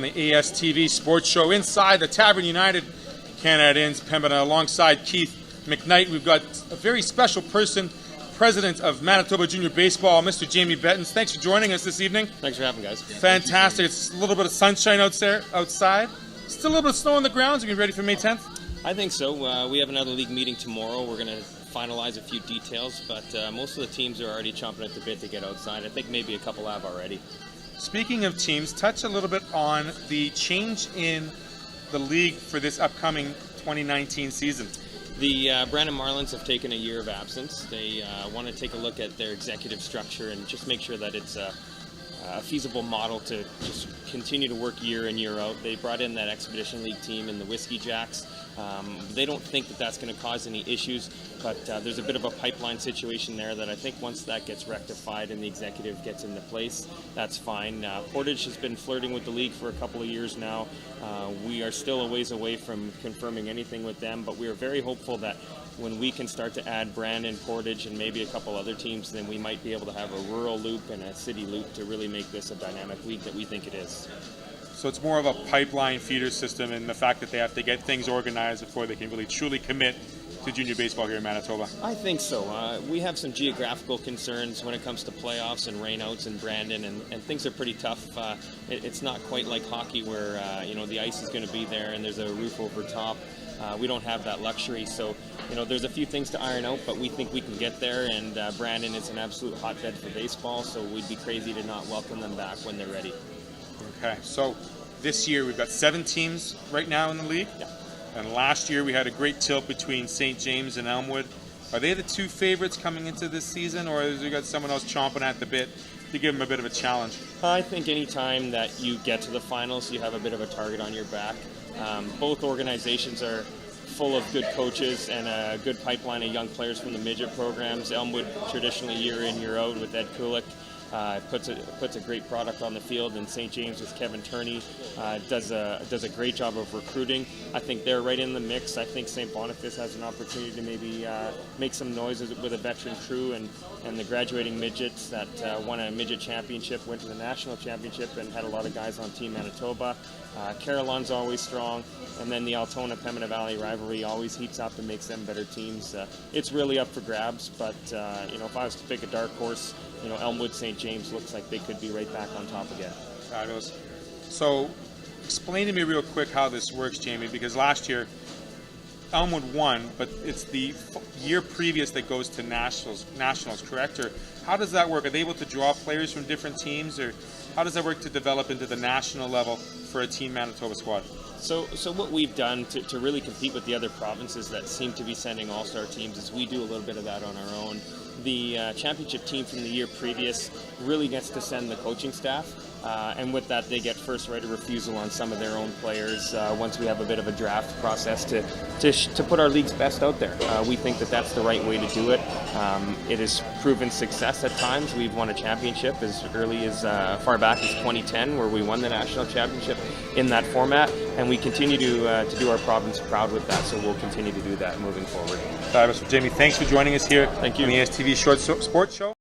the ASTV Sports Show inside the Tavern United Canada Inns, Pembina, alongside Keith McKnight. We've got a very special person, President of Manitoba Junior Baseball, Mr. Jamie Bettens. Thanks for joining us this evening. Thanks for having me, guys. Fantastic. It's a little bit of sunshine outside. Still a little bit of snow on the grounds. Are you ready for May 10th? I think so. We have another league meeting tomorrow. We're going to finalize a few details, but most of the teams are already chomping at the bit to get outside. I think maybe a couple have already. Speaking of teams, touch a little bit on the change in the league for this upcoming 2019 season. The Brandon Marlins have taken a year of absence. They want to take a look at their executive structure and just make sure that it's a feasible model to just continue to work year in, year out. They brought in that Expedition League team in the Whiskey Jacks. They don't think that that's going to cause any issues, but there's a bit of a pipeline situation there that I think once that gets rectified and the executive gets into place, that's fine. Portage has been flirting with the league for a couple of years now. We are still a ways away from confirming anything with them, but we are very hopeful that when we can start to add Brandon, Portage, and maybe a couple other teams, then we might be able to have a rural loop and a city loop to really make this a dynamic league that we think it is. So it's more of a pipeline feeder system, and the fact that they have to get things organized before they can really truly commit to junior baseball here in Manitoba. I think so. We have some geographical concerns when it comes to playoffs and rainouts in Brandon, and things are pretty tough. It's not quite like hockey where the ice is going to be there and there's a roof over top. We don't have that luxury, so there's a few things to iron out, but we think we can get there, and Brandon is an absolute hotbed for baseball, so we'd be crazy to not welcome them back when they're ready. Okay, so this year we've got 7 teams right now in the league. Yeah. And last year we had a great tilt between St. James and Elmwood. Are they the 2 favorites coming into this season, or has you got someone else chomping at the bit to give them a bit of a challenge? I think any time that you get to the finals, you have a bit of a target on your back. Both organizations are full of good coaches and a good pipeline of young players from the midget programs. Elmwood traditionally year in, year out with Ed Kulik. Puts a great product on the field, and St. James with Kevin Turney does a great job of recruiting. I think they're right in the mix. I think St. Boniface has an opportunity to maybe make some noise with a veteran crew, and the graduating midgets that won a midget championship, went to the national championship, and had a lot of guys on Team Manitoba. Carillon's always strong, and then the Altona-Pembina Valley rivalry always heats up and makes them better teams. It's really up for grabs, but if I was to pick a dark horse, Elmwood St. James looks like they could be right back on top again. Fabulous. So explain to me real quick how this works, Jamie, because last year Elmwood won, but it's the year previous that goes to nationals, correct? Or how does that work? Are they able to draw players from different teams, or how does that work to develop into the national level for a Team Manitoba squad? So what we've done to really compete with the other provinces that seem to be sending all-star teams is we do a little bit of that on our own. The championship team from the year previous really gets to send the coaching staff, and with that they get first right of refusal on some of their own players once we have a bit of a draft process to put our league's best out there. We think that that's the right way to do it. It has proven success at times. We've won a championship as early as far back as 2010, where we won the national championship in that format, and we continue to do our province proud with that, so we'll continue to do that moving forward. Fabulous. Jamie, thanks for joining us here. Thank you. On the ASTV Short Sports Show.